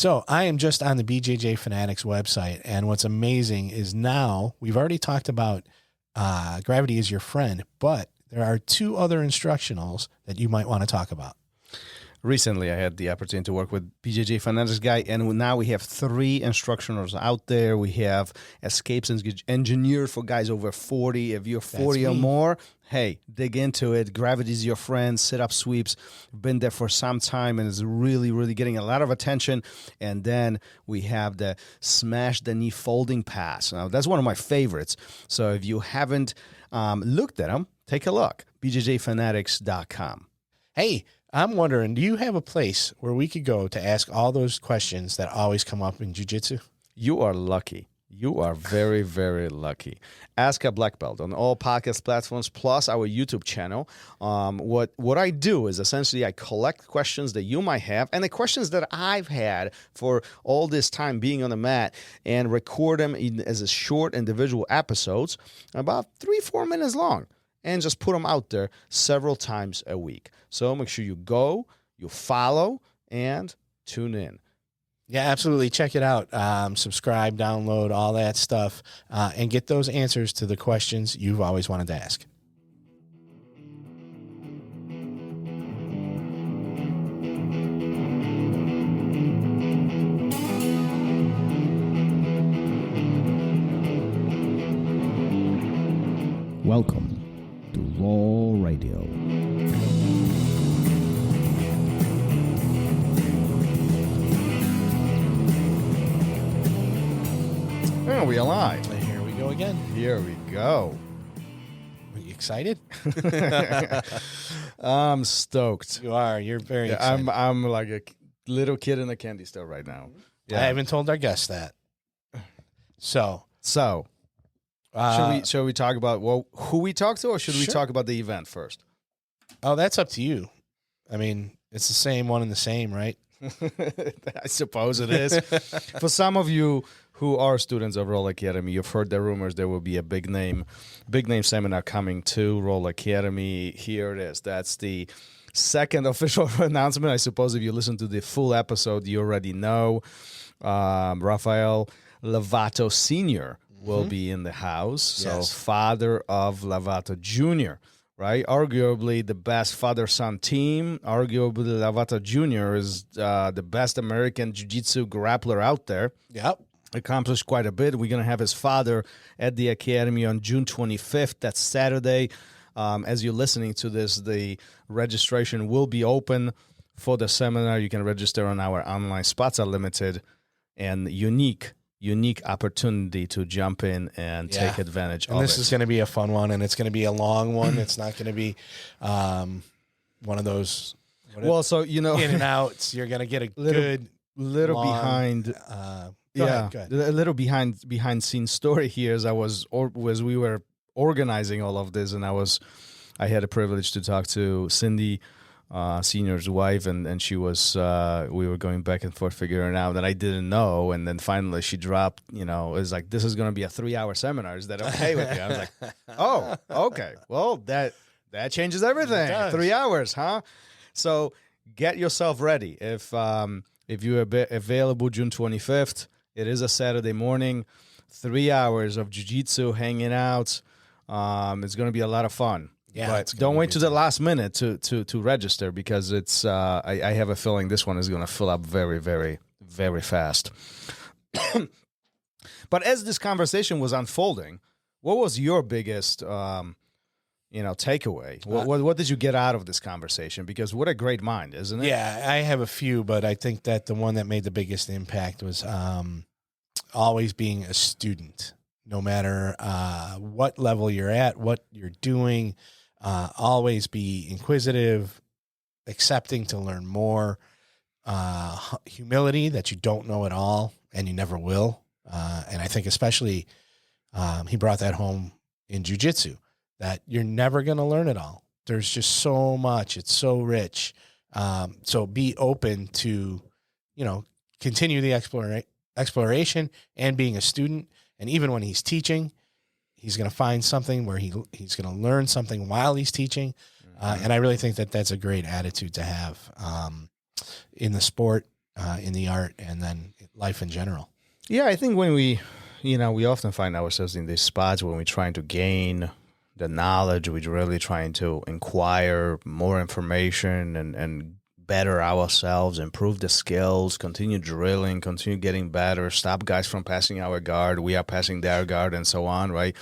So I am just on the BJJ Fanatics website, and what's amazing is now we've already talked about Gravity is Your Friend, but there are 2 other instructionals that you might want to talk about. Recently, I had the opportunity to work with BJJ Fanatics guy, and now we have 3 instructionals out there. We have Escapes Engineered for guys over 40. If you're 40 or more, hey, dig into it. Gravity's Your Friend, sit-up sweeps. Been there for some time, and is really, really getting a lot of attention. And then we have the Smash the Knee Folding Pass. Now, that's one of my favorites. So if you haven't looked at them, take a look. BJJFanatics.com. Hey, I'm wondering, do you have a place where we could go to ask all those questions that always come up in jiu-jitsu? You are lucky. You are very, very lucky. Ask a Black Belt on all podcast platforms, plus our YouTube channel. What I do is essentially I collect questions that you might have and the questions that I've had for all this time being on the mat and record them as a short individual episodes, about 3-4 minutes long, and just put them out there several times a week. So make sure you go, you follow, and tune in. Yeah, absolutely. Check it out. Subscribe, download, all that stuff, and get those answers to the questions you've always wanted to ask. Welcome to Raw Radio. Oh, we alive. Here we go again. Here we go. Are you excited? I'm stoked. You are. You're very excited. I'm like a little kid in a candy store right now. I haven't told our guests that. So should we talk about who we talk to, or should we talk about the event first? Oh, that's up to you. I mean, it's the same one and the same, right? I suppose it is. For some of you who are students of Roll Academy, you've heard the rumors there will be a big name seminar coming to Roll Academy. Here it is. That's the second official announcement. I suppose if you listen to the full episode, you already know. Rafael Lovato Senior will be in the house. So father of Lovato Jr., right? Arguably the best father-son team. Arguably Lovato Jr. is the best American jiu-jitsu grappler out there. Yep. Accomplished quite a bit. We're going to have his father at the Academy on June 25th. That's Saturday. As you're listening to this, the registration will be open for the seminar. You can register on our online. Spots are limited, and unique opportunity to jump in and take advantage of it. And this is going to be a fun one, and it's going to be a long one. It's not going to be one of those so you know, in and outs. You're going to get a little long, behind. Go ahead. A little behind scenes story here as we were organizing all of this, and I had a privilege to talk to Cindy, Senior's wife, and she was we were going back and forth figuring out that I didn't know, and then finally she dropped, it was like, this is going to be a 3-hour seminar. Is that okay with you? I was like, oh, okay. Well, that changes everything. 3 hours, huh? So get yourself ready. If you're available June 25th, it is a Saturday morning, 3 hours of jiu-jitsu, hanging out. It's going to be a lot of fun. Yeah, but don't wait to the last minute to register, because it's I have a feeling this one is going to fill up very, very, very fast. But as this conversation was unfolding, what was your biggest takeaway? What did you get out of this conversation? Because what a great mind, isn't it? Yeah, I have a few, but I think that the one that made the biggest impact was always being a student, no matter what level you're at, what you're doing. Always be inquisitive, accepting to learn more, humility that you don't know it all and you never will. And I think especially he brought that home in jiu-jitsu, that you're never going to learn it all. There's just so much. It's so rich. So be open to, continue the exploration and being a student. And even when he's teaching, he's going to find something where he's going to learn something while he's teaching. And I really think that that's a great attitude to have in the sport. in the art and then life in general. Yeah, I think when we often find ourselves in these spots when we're trying to gain the knowledge, we're really trying to inquire more information and better ourselves, improve the skills, continue drilling, continue getting better, stop guys from passing our guard, we are passing their guard, and so on, right?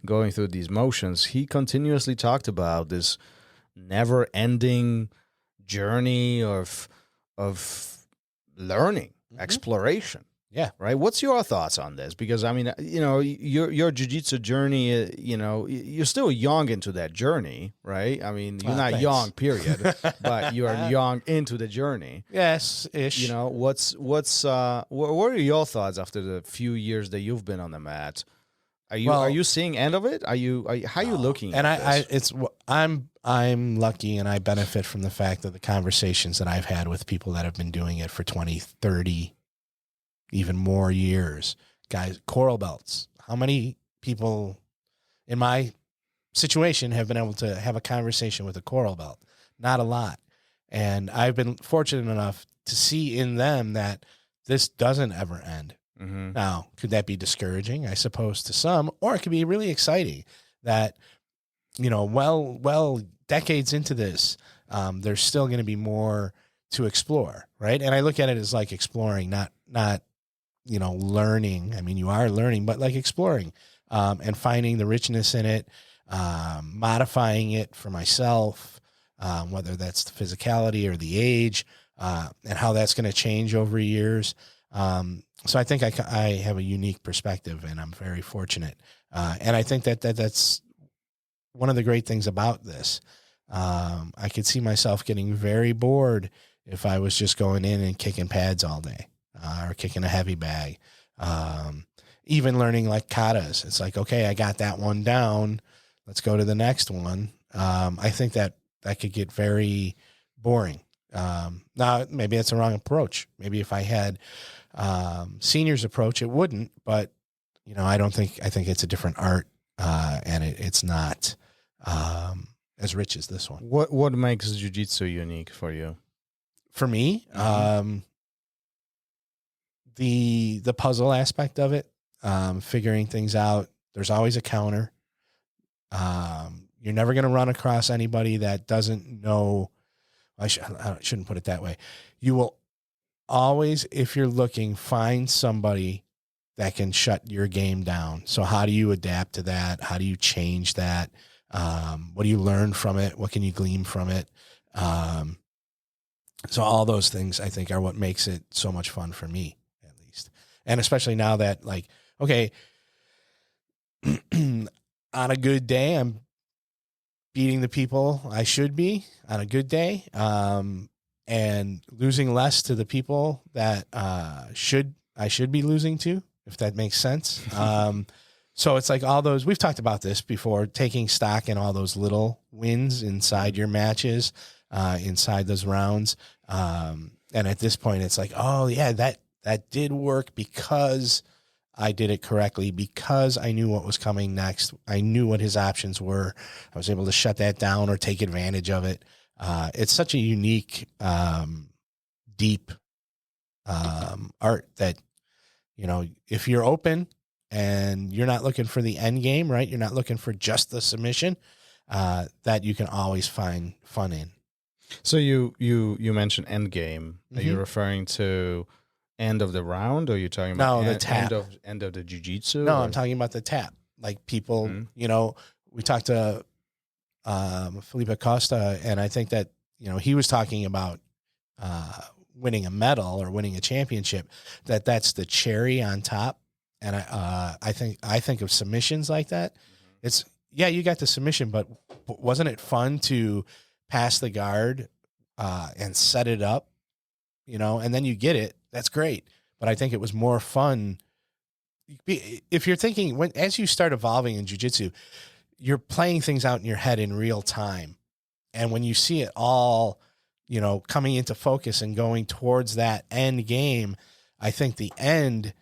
Going through these motions, he continuously talked about this never-ending journey of learning, exploration. Yeah. Right. What's your thoughts on this? Because I mean, your jiu-jitsu journey, you're still young into that journey, right? I mean, you're not thanks. young, period, but you are young into the journey. Yes, ish. What are your thoughts after the few years that you've been on the mat? Are you seeing end of it? How are you looking? And at this? I'm lucky, and I benefit from the fact that the conversations that I've had with people that have been doing it for 20, 30, even more years, guys, coral belts. How many people in my situation have been able to have a conversation with a coral belt? Not a lot. And I've been fortunate enough to see in them that this doesn't ever end. Mm-hmm. Now, could that be discouraging? I suppose to some, or it could be really exciting that, well, decades into this, there's still going to be more to explore. Right. And I look at it as like exploring, not, learning. I mean, you are learning, but like exploring, and finding the richness in it, modifying it for myself, whether that's the physicality or the age, and how that's going to change over years. So I think I have a unique perspective, and I'm very fortunate. And I think that's one of the great things about this. I could see myself getting very bored if I was just going in and kicking pads all day, or kicking a heavy bag. Even learning like katas. It's like, okay, I got that one down. Let's go to the next one. I think that could get very boring. Now, maybe that's the wrong approach. Maybe if I had Senior's approach, it wouldn't. But I think it's a different art, and it's not as rich as this one. What makes jiu-jitsu unique for you? For me, the puzzle aspect of it, figuring things out. There's always a counter. You're never going to run across anybody that doesn't know. I shouldn't put it that way. You will always, if you're looking, find somebody that can shut your game down. So how do you adapt to that? How do you change that? What do you learn from it? What can you glean from it? So all those things, I think, are what makes it so much fun for me, at least. And especially now that, like, okay, on a good day, I'm beating the people I should be on a good day, and losing less to the people that I should be losing to, if that makes sense. So it's like all those, we've talked about this before, taking stock in all those little wins inside your matches, inside those rounds. And at this point, it's like, oh yeah, that did work because I did it correctly, because I knew what was coming next. I knew what his options were. I was able to shut that down or take advantage of it. It's such a unique, deep art that, if you're open and you're not looking for the end game, right? You're not looking for just the submission, that you can always find fun in. So you mentioned end game. Are you referring to end of the round, or are you talking about the tap. end of the jiu-jitsu? No, I'm talking about the tap. Like people, we talked to Felipe Acosta, and I think that, he was talking about winning a medal or winning a championship, that's the cherry on top. And I think of submissions like that. It's, you got the submission, but wasn't it fun to pass the guard and set it up, and then you get it? That's great. But I think it was more fun. If you're thinking, as you start evolving in jiu-jitsu, you're playing things out in your head in real time. And when you see it all, coming into focus and going towards that end game, I think the end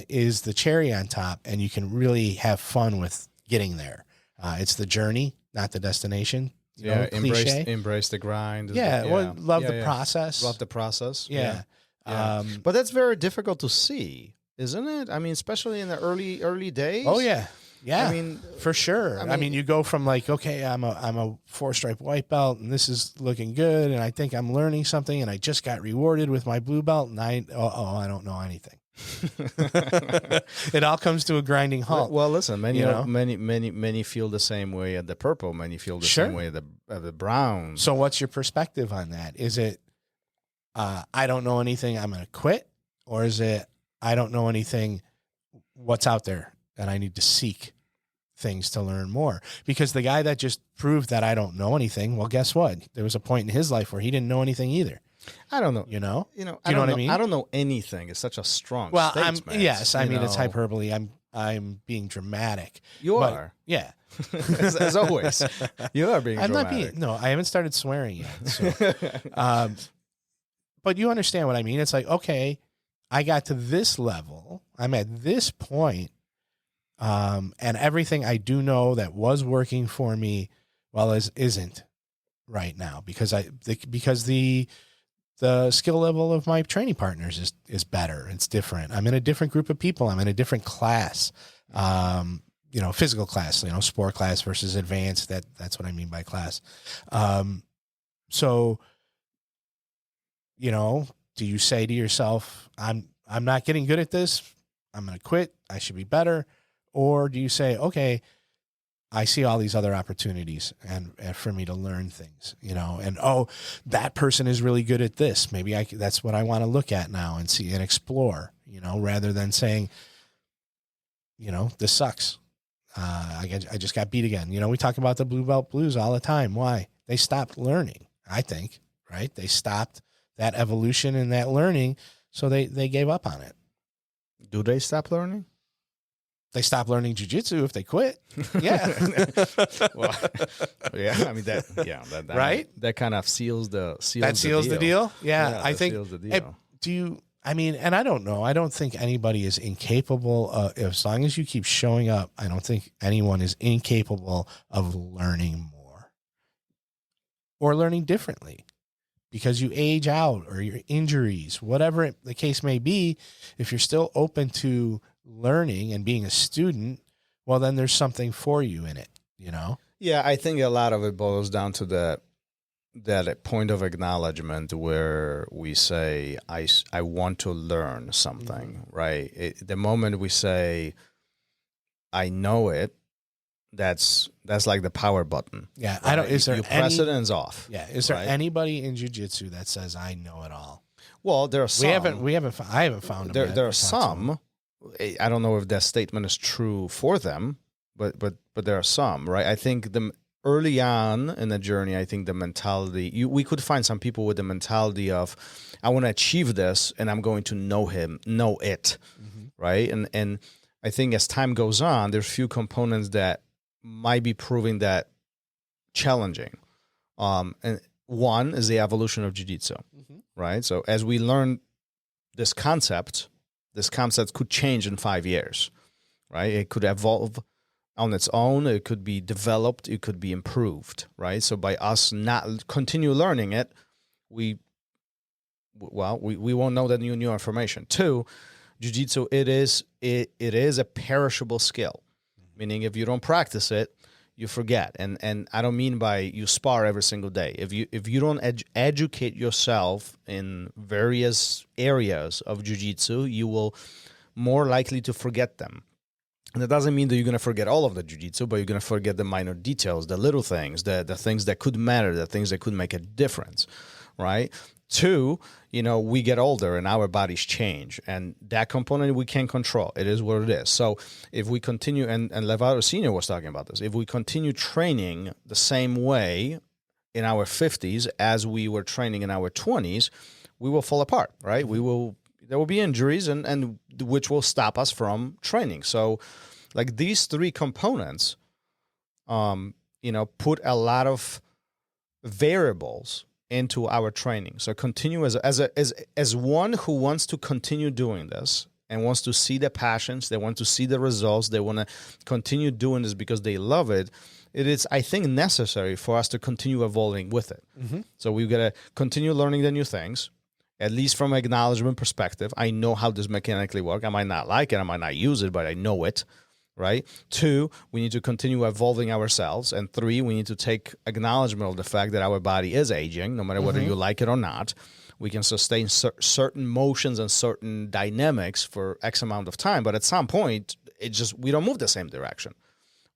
is the cherry on top, and you can really have fun with getting there. It's the journey, not the destination. Embrace the grind. Love the process. Love the process. Yeah. Yeah. But that's very difficult to see, isn't it? I mean, especially in the early days. Oh yeah. Yeah, I mean, for sure. I mean, you go from like, okay, I'm a 4-stripe white belt, and this is looking good, and I think I'm learning something, and I just got rewarded with my blue belt, and I don't know anything. It all comes to a grinding halt. Well, listen, many feel the same way at the purple. Many feel the same way at the brown. So, what's your perspective on that? Is it, I don't know anything, I'm going to quit, or is it, I don't know anything, what's out there? And I need to seek things to learn more? Because the guy that just proved that I don't know anything, well, guess what? There was a point in his life where he didn't know anything either. I don't know. You know what I mean? I don't know anything. It's such a strong statement. I mean, it's hyperbole. I'm being dramatic. You are. Yeah. as always. You are being dramatic. I haven't started swearing yet. So. But you understand what I mean? It's like, okay, I got to this level. I'm at this point. And everything I do know that was working for me, isn't right now because the skill level of my training partners is better. It's different. I'm in a different group of people. I'm in a different class, physical class, sport class versus advanced. That's what I mean by class. So, do you say to yourself, I'm not getting good at this, I'm going to quit, I should be better? Or do you say, okay, I see all these other opportunities and for me to learn things, and, that person is really good at this. Maybe that's what I want to look at now and see and explore, rather than saying, this sucks. I just got beat again. We talk about the blue belt blues all the time. Why? They stopped learning, I think, right? They stopped that evolution and that learning. So they gave up on it. Do they stop learning? They stop learning jiu-jitsu if they quit. Yeah. Well, yeah. I mean that right. That kind of seals the deal. Yeah, I think. Seals the deal. And I don't know. I don't think anybody is incapable as long as you keep showing up. I don't think anyone is incapable of learning more or learning differently because you age out or your injuries, whatever the case may be. If you're still open to learning and being a student, well, then there's something for you in it, Yeah, I think a lot of it boils down to that point of acknowledgement where we say, I want to learn something, right? The moment we say, I know it, that's like the power button. Yeah, right? I don't. Is there your precedence off? Yeah, is there anybody in jiu-jitsu that says I know it all? Well, there are some. I haven't found them. There are some. I don't know if that statement is true for them, but there are some, right? I think early on in the journey, I think the mentality, we could find some people with the mentality of, I want to achieve this and I'm going to know it, right? And I think as time goes on, there's few components that might be proving that challenging. And one is the evolution of jiu-jitsu, right? So as we learn this concept could change in 5 years, right? It could evolve on its own. It could be developed. It could be improved, right? So by us not continue learning it, we won't know that new information. Two, jiu-jitsu, it is a perishable skill, meaning if you don't practice it, you forget. And I don't mean by you spar every single day. If you don't educate yourself in various areas of jiu-jitsu, you will more likely to forget them. And that doesn't mean that you're going to forget all of the jiu-jitsu, but you're going to forget the minor details, the little things, the things that could matter, the things that could make a difference, right? Two, we get older and our bodies change, and that component we can't control. It is what it is. So if we continue, and Lovato Senior was talking about this, if we continue training the same way in our 50s as we were training in our 20s, we will fall apart, right? There will be injuries and which will stop us from training. So like these three components, put a lot of variables into our training. So continue as one who wants to continue doing this and wants to see the passions, they want to see the results, they want to continue doing this because they love it. It is, I think, necessary for us to continue evolving with it. So we've got to continue learning the new things at least from an acknowledgement perspective. I know how this mechanically works. I might not like it. I might not use it, but I know it, right? 2, we need to continue evolving ourselves. And 3, we need to take acknowledgement of the fact that our body is aging, no matter whether you like it or not. We can sustain certain motions and certain dynamics for X amount of time, but at some point, we don't move the same direction,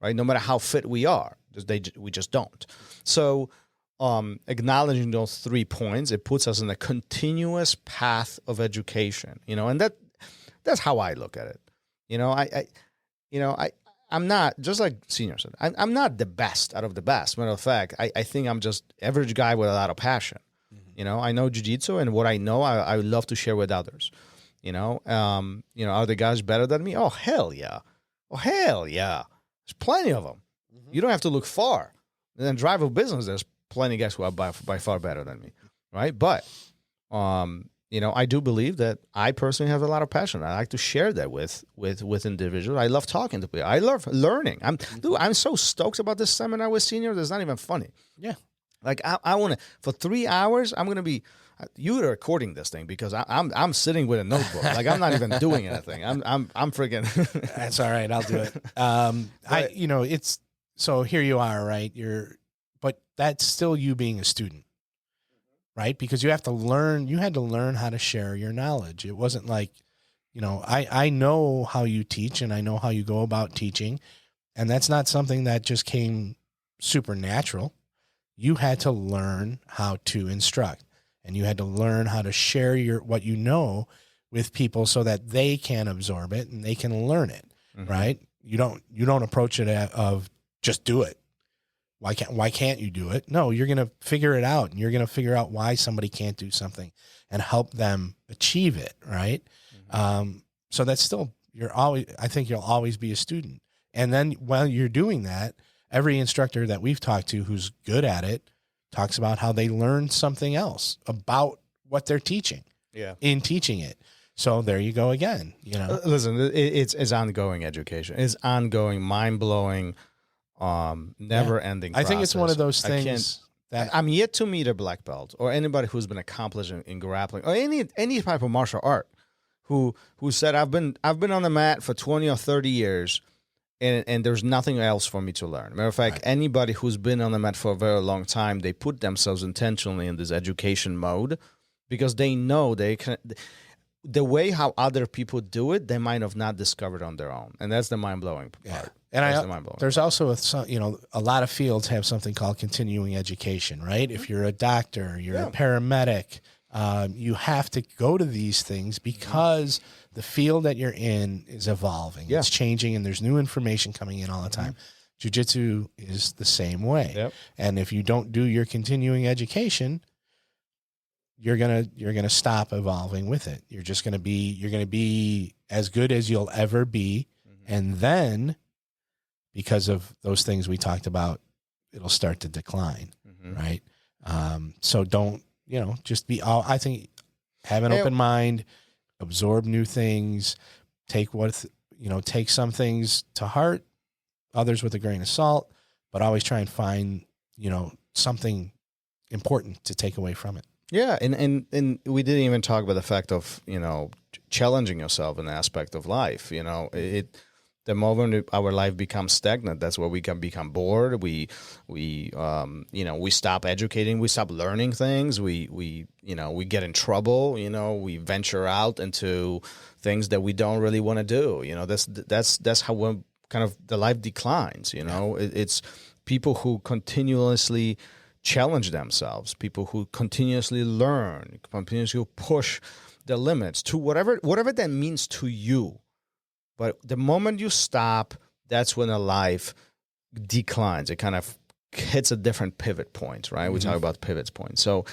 right? No matter how fit we are, we just don't. So acknowledging those 3 points, it puts us in a continuous path of education, and that's how I look at it. I'm not, just like Senior said, I'm not the best out of the best. Matter of fact, I think I'm just average guy with a lot of passion. I know Jiu-Jitsu, and what I know, I love to share with others. Are the guys better than me? Oh, hell yeah. There's plenty of them. You don't have to look far. And then drive a business, there's plenty of guys who are by far better than me, right? But, I do believe that I personally have a lot of passion. I like to share that with individuals. I love talking to people. I love learning. I'm so stoked about this seminar with Senior. That's not even funny. Yeah. Like I want to, for 3 hours, I'm going to be, you're recording this thing because I'm sitting with a notebook. Like I'm not even doing anything. I'm freaking. That's all right. I'll do it. It's, so here you are, right? But that's still you being a student, right? Because you had to learn how to share your knowledge. It wasn't like, I know how you teach and I know how you go about teaching. And that's not something that just came supernatural. You had to learn how to instruct, and you had to learn how to share what you know with people so that they can absorb it and they can learn it, right? You don't approach it of just do it. Why can't you do it? No, you're going to figure it out, and you're going to figure out why somebody can't do something and help them achieve it, right? So that's still, I think you'll always be a student. And then while you're doing that, every instructor that we've talked to who's good at it talks about how they learned something else about what they're teaching in teaching it. So there you go again, Listen, it's ongoing education. It's ongoing, mind-blowing, never-ending process. I think it's one of those things that I'm yet to meet a black belt or anybody who's been accomplished in grappling or any type of martial art who said, I've been on the mat for 20 or 30 years and there's nothing else for me to learn. Matter of fact, anybody who's been on the mat for a very long time, they put themselves intentionally in this education mode because they know they can. The way how other people do it, they might have not discovered on their own, and that's the mind-blowing part. And there's also a lot of fields have something called continuing education, right? If you're a doctor, you're a paramedic, you have to go to these things because the field that you're in is evolving. It's changing, and there's new information coming in all the time. Jiu-Jitsu is the same way. And if you don't do your continuing education, you're gonna stop evolving with it. You're gonna be as good as you'll ever be, and then because of those things we talked about, it'll start to decline, right? So don't just be. I think have an open mind, absorb new things, take some things to heart, others with a grain of salt, but always try and find something important to take away from it. Yeah, and we didn't even talk about the fact of challenging yourself in the aspect of life. The moment our life becomes stagnant, that's where we can become bored. We stop educating, we stop learning things. We get in trouble. We venture out into things that we don't really want to do. That's how kind of the life declines. It's people who continuously challenge themselves, people who continuously learn, continuously push the limits to whatever that means to you. But the moment you stop, that's when a life declines. It kind of hits a different pivot point, right? We talk about pivot points. So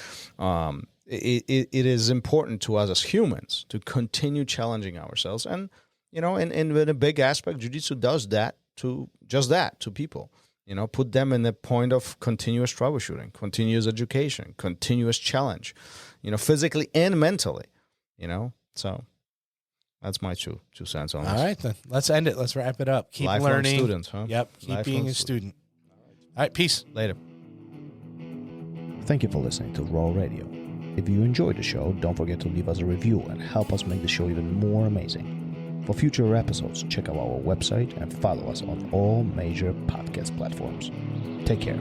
it is important to us as humans to continue challenging ourselves. And, and with a big aspect, Jiu-Jitsu does that to people. Put them in the point of continuous troubleshooting, continuous education, continuous challenge, physically and mentally, So that's my two cents on this. All right, then. Let's end it. Let's wrap it up. Keep Lifelong learning. Students, huh? Yep. Keep being a student. All right, peace. Later. Thank you for listening to Raw Radio. If you enjoyed the show, don't forget to leave us a review and help us make the show even more amazing. For future episodes, check out our website and follow us on all major podcast platforms. Take care.